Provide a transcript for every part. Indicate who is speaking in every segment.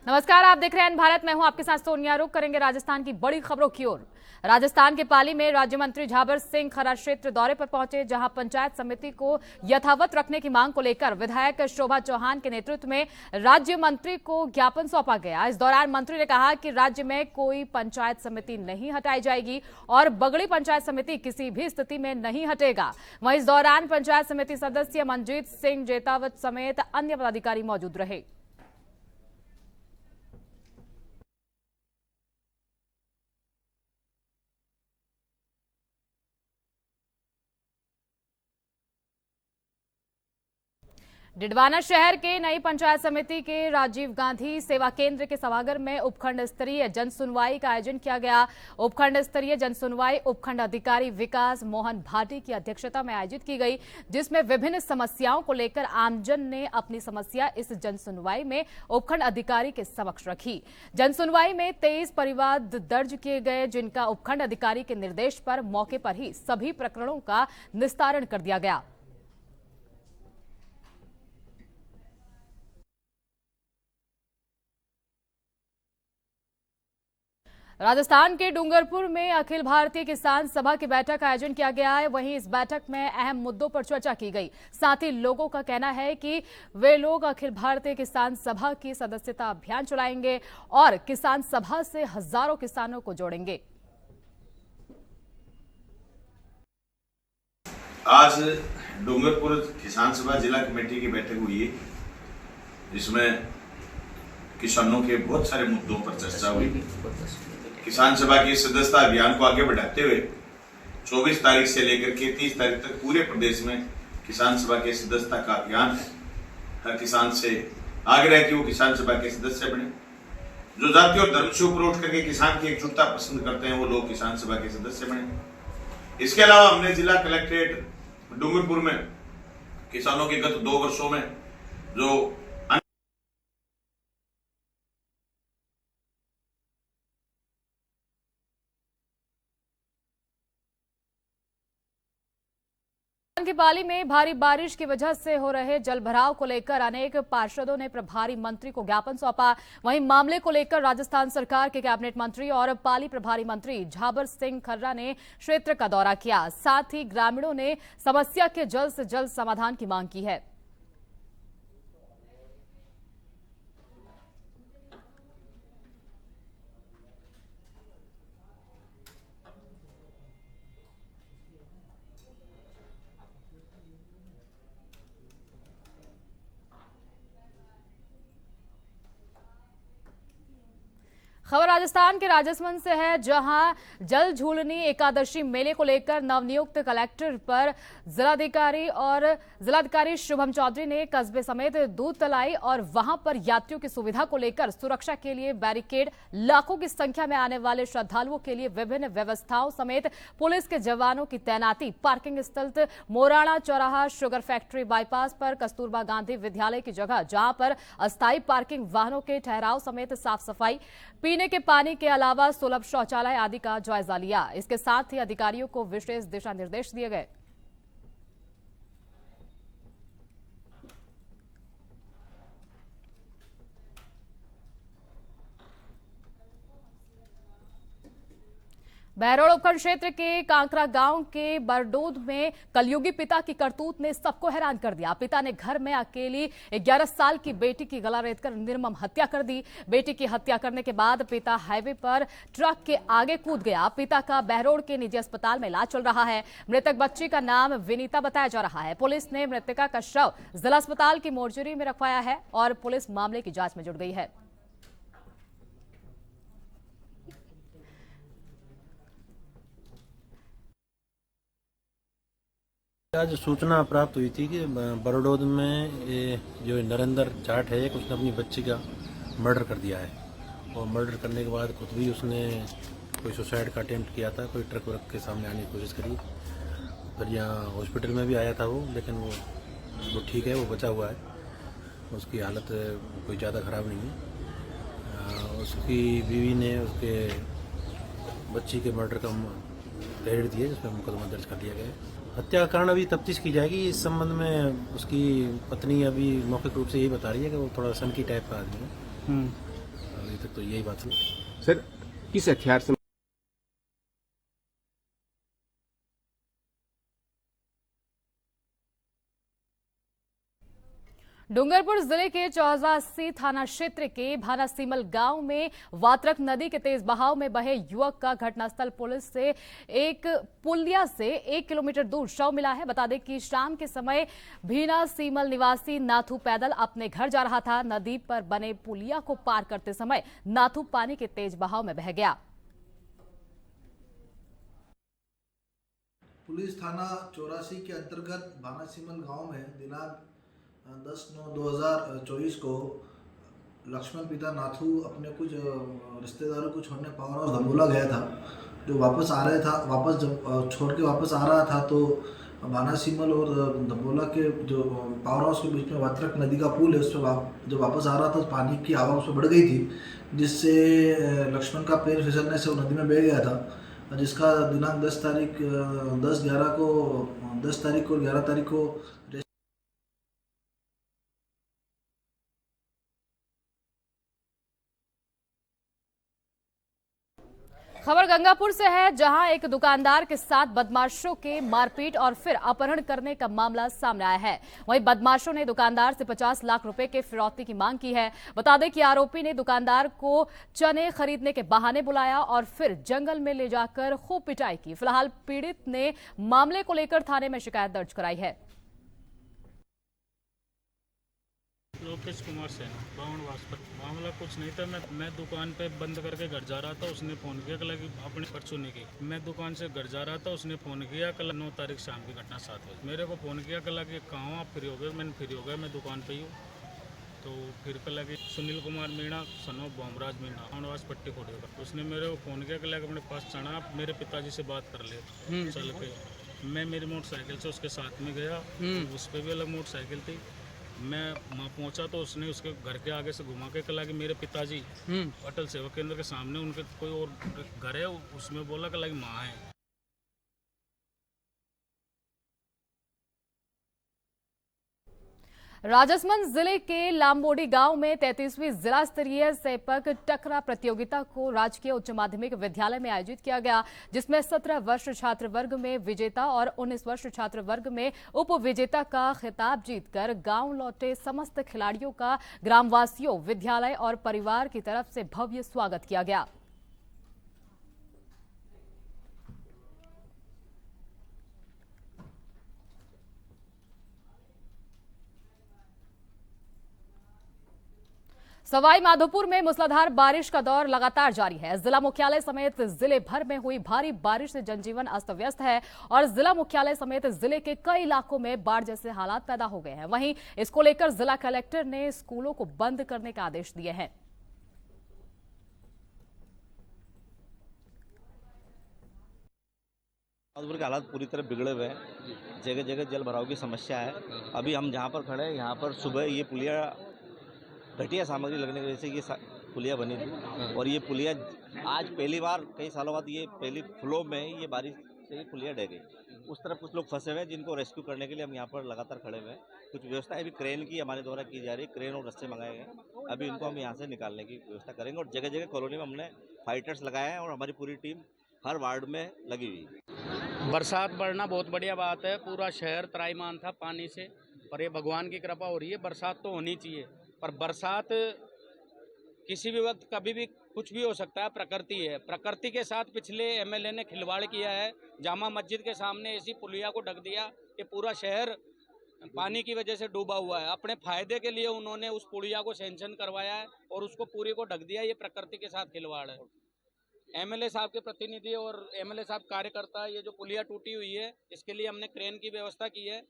Speaker 1: नमस्कार, आप देख रहे हैं भारत। मैं हूं आपके साथ सोनिया। रुक करेंगे राजस्थान की बड़ी खबरों की ओर। राजस्थान के पाली में राज्य मंत्री झाबर सिंह खरा क्षेत्र दौरे पर पहुंचे, जहां पंचायत समिति को यथावत रखने की मांग को लेकर विधायक शोभा चौहान के नेतृत्व में राज्य मंत्री को ज्ञापन सौंपा गया। इस दौरान मंत्री ने कहा कि राज्य में कोई पंचायत समिति नहीं हटाई जाएगी और बगड़ी पंचायत समिति किसी भी स्थिति में नहीं हटेगा। वहीं इस दौरान पंचायत समिति सदस्य मनजीत सिंह जेतावत समेत अन्य पदाधिकारी मौजूद रहे। डिडवाना शहर के नई पंचायत समिति के राजीव गांधी सेवा केंद्र के सभागार में उपखंड स्तरीय जन सुनवाई का आयोजन किया गया। उपखंड स्तरीय जन सुनवाई उपखंड अधिकारी विकास मोहन भाटी की अध्यक्षता में आयोजित की गई, जिसमें विभिन्न समस्याओं को लेकर आमजन ने अपनी समस्या इस जन सुनवाई में उपखंड अधिकारी के समक्ष रखी। जन सुनवाई में 23 परिवाद दर्ज किए गए, जिनका उपखंड अधिकारी के निर्देश पर मौके पर ही सभी प्रकरणों का निस्तारण कर दिया गया। राजस्थान के डूंगरपुर में अखिल भारतीय किसान सभा की बैठक का आयोजन किया गया है। वहीं इस बैठक में अहम मुद्दों पर चर्चा की गई। साथ ही लोगों का कहना है कि वे लोग अखिल भारतीय किसान सभा की सदस्यता अभियान चलाएंगे और किसान सभा से हजारों किसानों को जोड़ेंगे।
Speaker 2: आज डूंगरपुर किसान सभा जिला कमेटी की बैठक हुई है, जिसमें किसानों के बहुत सारे मुद्दों पर चर्चा हुई। किसान सभा की सदस्यता अभियान को आगे बढ़ाते हुए 24 तारीख से लेकर के 30 तारीख तक पूरे प्रदेश में किसान सभा के सदस्यता का अभियान है। हर किसान से आग्रह है कि वो किसान सभा के सदस्य बने। जो जाति और धर्म से ऊपर उठ करके किसान की एकजुटता पसंद करते हैं, वो लोग किसान सभा के सदस्य बने। इसके अलावा हमने जिला कलेक्ट्रेट डूंगरपुर में किसानों के गत 2 वर्षों में जो
Speaker 1: की पाली में भारी बारिश की वजह से हो रहे जलभराव को लेकर अनेक पार्षदों ने प्रभारी मंत्री को ज्ञापन सौंपा। वहीं मामले को लेकर राजस्थान सरकार के कैबिनेट मंत्री और पाली प्रभारी मंत्री झाबर सिंह खर्रा ने क्षेत्र का दौरा किया। साथ ही ग्रामीणों ने समस्या के जल्द से जल्द समाधान की मांग की है। खबर राजस्थान के राजसमंद से है, जहां जल झूलनी एकादशी मेले को लेकर नवनियुक्त कलेक्टर पर जिलाधिकारी शुभम चौधरी ने कस्बे समेत दूध तलाई और वहां पर यात्रियों की सुविधा को लेकर सुरक्षा के लिए बैरिकेड, लाखों की संख्या में आने वाले श्रद्धालुओं के लिए विभिन्न व्यवस्थाओं समेत पुलिस के जवानों की तैनाती, पार्किंग स्थल मोराणा चौराहा, शुगर फैक्ट्री बाईपास पर कस्तूरबा गांधी विद्यालय की जगह जहां पर अस्थायी पार्किंग, वाहनों के ठहराव समेत साफ सफाई, पीने के पानी के अलावा सुलभ शौचालय आदि का जायजा लिया। इसके साथ ही अधिकारियों को विशेष दिशा निर्देश दिए गए। बहरोड़ उपखंड क्षेत्र के कांकरा गांव के बरडोद में कलयुगी पिता की करतूत ने सबको हैरान कर दिया। पिता ने घर में अकेली 11 साल की बेटी की गला रेतकर निर्मम हत्या कर दी। बेटी की हत्या करने के बाद पिता हाईवे पर ट्रक के आगे कूद गया। पिता का बहरोड़ के निजी अस्पताल में इलाज चल रहा है। मृतक बच्ची का नाम विनीता बताया जा रहा है। पुलिस ने मृतका का शव जिला अस्पताल की मोर्चरी में रखवाया है और पुलिस मामले की जांच में जुट गई है।
Speaker 3: आज सूचना प्राप्त हुई थी कि बरडोद में ये जो नरेंद्र जाट है, उसने अपनी बच्ची का मर्डर कर दिया है और मर्डर करने के बाद खुद भी उसने कोई सुसाइड का अटेम्प्ट किया था, कोई ट्रक व्रक के सामने आने की कोशिश करी। फिर यहाँ हॉस्पिटल में भी आया था वो, लेकिन वो ठीक है, वो बचा हुआ है, उसकी हालत कोई ज़्यादा ख़राब नहीं है। उसकी बीवी ने उसके बच्ची के मर्डर का तहरीर दी है, जिसमें मुकदमा दर्ज कर दिया गया है। हत्या का कारण अभी तफ्तीश की जाएगी। इस संबंध में उसकी पत्नी अभी मौखिक रूप से यही बता रही है कि वो थोड़ा सनकी टाइप का आदमी है। अभी तक तो यही बात हुई।
Speaker 4: सर किस हथियार से
Speaker 1: डूंगरपुर जिले के चौजासी थाना क्षेत्र के भानासीमल गांव में वात्रक नदी के तेज बहाव में बहे युवक का घटनास्थल पुलिस से एक पुलिया से 1 किलोमीटर दूर शव मिला है। बता दें कि शाम के समय भानासीमल निवासी नाथू पैदल अपने घर जा रहा था। नदी पर बने पुलिया को पार करते समय नाथू पानी के तेज बहाव में बह गया।
Speaker 5: पुलिस थाना 84 के अंतर्गत भानासीमल गांव में दिनांक 10/9/2024 को लक्ष्मण पिता नाथू अपने कुछ रिश्तेदारों को छोड़ने पावर हाउस धमोला गया था। जो वापस जब छोड़ के वापस आ रहा था तो भानासीमल और धमोला के जो पावर हाउस के बीच में वात्रक नदी का पुल है, उस पर जब वापस आ रहा था तो पानी की हवा उस पर बढ़ गई थी, जिससे लक्ष्मण का पैर फिसलने से वो नदी में बह गया था, जिसका दिनांक 10 तारीख और 11 तारीख को
Speaker 1: खबर गंगापुर से है, जहां एक दुकानदार के साथ बदमाशों के मारपीट और फिर अपहरण करने का मामला सामने आया है। वहीं बदमाशों ने दुकानदार से 50 लाख रुपए के फिरौती की मांग की है। बता दें कि आरोपी ने दुकानदार को चने खरीदने के बहाने बुलाया और फिर जंगल में ले जाकर खूब पिटाई की। फिलहाल पीड़ित ने मामले को लेकर थाने में शिकायत दर्ज कराई है।
Speaker 6: लोकेश कुमार सेन बावन वास्पर। मामला कुछ नहीं था, मैं दुकान पे बंद करके घर जा रहा था। उसने फ़ोन किया कल अपने परचूने की। मैं दुकान से घर जा रहा था, उसने फ़ोन किया कल 9 तारीख शाम की घटना 7 बजे। मेरे को फ़ोन किया कल कि कहाँ हो आप, फ्री हो गए? मैंने फ्री हो गया, मैं दुकान पे ही हूँ। तो फिर कल कि सुनील कुमार मीणा सनो बोमराज मीणा अनवास पट्टी खोड़ेगा, उसने मेरे को फ़ोन किया कल अपने पास चढ़ा, आप मेरे पिताजी से बात कर ले चल के। मैं मेरी मोटरसाइकिल से उसके साथ में गया, उस पर भी अलग मोटरसाइकिल थी। मैं वहाँ पहुँचा तो उसने उसके घर के आगे से घुमा के कहा कि मेरे पिताजी अटल सेवा केंद्र के सामने उनके कोई और घर है, उसमें बोला कि माँ है।
Speaker 1: राजसमंद जिले के लांबोडी गांव में 33वीं जिला स्तरीय सेपक टकरा प्रतियोगिता को राजकीय उच्च माध्यमिक विद्यालय में आयोजित किया गया, जिसमें 17 वर्ष छात्र वर्ग में विजेता और 19 वर्ष छात्र वर्ग में उप विजेता का खिताब जीतकर गांव लौटे समस्त खिलाड़ियों का ग्रामवासियों, विद्यालय और परिवार की तरफ से भव्य स्वागत किया गया। सवाई माधोपुर में मूसलाधार बारिश का दौर लगातार जारी है। जिला मुख्यालय समेत जिले भर में हुई भारी बारिश से जनजीवन अस्त व्यस्त है और जिला मुख्यालय समेत जिले के कई इलाकों में बाढ़ जैसे हालात पैदा हो गए हैं। वहीं इसको लेकर जिला कलेक्टर ने स्कूलों को बंद करने के आदेश दिए हैं।
Speaker 7: माधोपुर के हालात पूरी तरह बिगड़े हुए हैं, जगह जगह जल भराव की समस्या है। अभी हम जहाँ पर खड़े हैं, यहाँ पर सुबह ये पुलिया घटिया सामग्री लगने की वजह से ये पुलिया बनी थी और ये पुलिया आज पहली बार कई सालों बाद ये पहली फ्लो में ये बारिश से ये पुलिया ढह गई। उस तरफ कुछ लोग फंसे हुए हैं जिनको रेस्क्यू करने के लिए हम यहाँ पर लगातार खड़े हुए हैं। कुछ व्यवस्था अभी क्रेन की हमारे द्वारा की जा रही है, क्रेन और रस्से मंगाए गए। अभी इनको हम यहाँ से निकालने की व्यवस्था करेंगे और जगह जगह कॉलोनी में हमने फाइटर्स लगाए हैं और हमारी पूरी टीम हर वार्ड में लगी हुई है।
Speaker 8: बरसात बढ़ना बहुत बढ़िया बात है, पूरा शहर त्राईमान था पानी से, पर ये भगवान की कृपा हो रही है। बरसात तो होनी चाहिए, पर बरसात किसी भी वक्त कभी भी कुछ भी हो सकता है, प्रकृति है। प्रकृति के साथ पिछले एमएलए ने खिलवाड़ किया है। जामा मस्जिद के सामने ऐसी पुलिया को ढक दिया कि पूरा शहर पानी की वजह से डूबा हुआ है। अपने फायदे के लिए उन्होंने उस पुलिया को सैंक्शन करवाया है और उसको पूरी को ढक दिया। ये प्रकृति के साथ खिलवाड़ है। एमएलए साहब के प्रतिनिधि और एमएलए साहब कार्यकर्ता, ये जो पुलिया टूटी हुई है इसके लिए हमने क्रेन की व्यवस्था की है।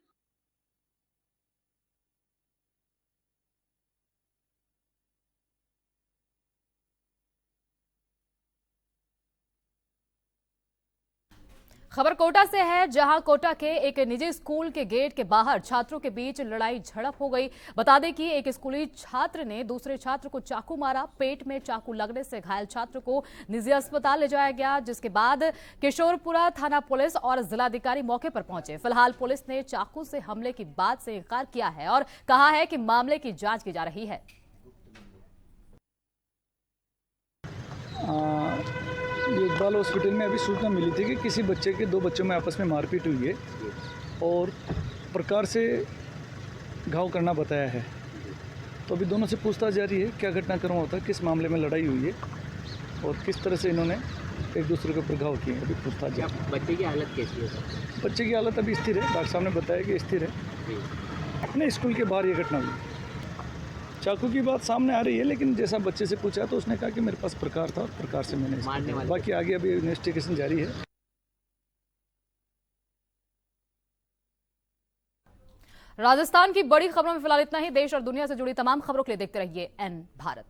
Speaker 1: खबर कोटा से है, जहां कोटा के एक निजी स्कूल के गेट के बाहर छात्रों के बीच लड़ाई झड़प हो गई। बता दें कि एक स्कूली छात्र ने दूसरे छात्र को चाकू मारा। पेट में चाकू लगने से घायल छात्र को निजी अस्पताल ले जाया गया, जिसके बाद किशोरपुरा थाना पुलिस और जिलाधिकारी मौके पर पहुंचे। फिलहाल पुलिस ने चाकू से हमले की बात से इनकार किया है और कहा है कि मामले की जांच की जा रही है।
Speaker 9: सतपाल हॉस्पिटल में अभी सूचना मिली थी कि किसी बच्चे के 2 बच्चों में आपस में मारपीट हुई है और प्रकार से घाव करना बताया है। तो अभी दोनों से पूछताछ जारी है, क्या घटनाक्रम होता है, किस मामले में लड़ाई हुई है और किस तरह से इन्होंने एक दूसरे के ऊपर घाव किए हैं। अभी पूछताछ जारी।
Speaker 10: बच्चे की हालत कैसी है सर?
Speaker 9: बच्चे की हालत अभी स्थिर है, डॉक्टर साहब ने बताया कि स्थिर है। अपने स्कूल के बाहर ये घटना हुई। चाकू की बात सामने आ रही है, लेकिन जैसा बच्चे से पूछा तो उसने कहा कि मेरे पास प्रकार था और प्रकार से मैंने
Speaker 10: मारने वाले
Speaker 9: बाकी आगे अभी इन्वेस्टिगेशन जारी है।
Speaker 1: राजस्थान की बड़ी खबरों में फिलहाल इतना ही। देश और दुनिया से जुड़ी तमाम खबरों के लिए देखते रहिए एन भारत।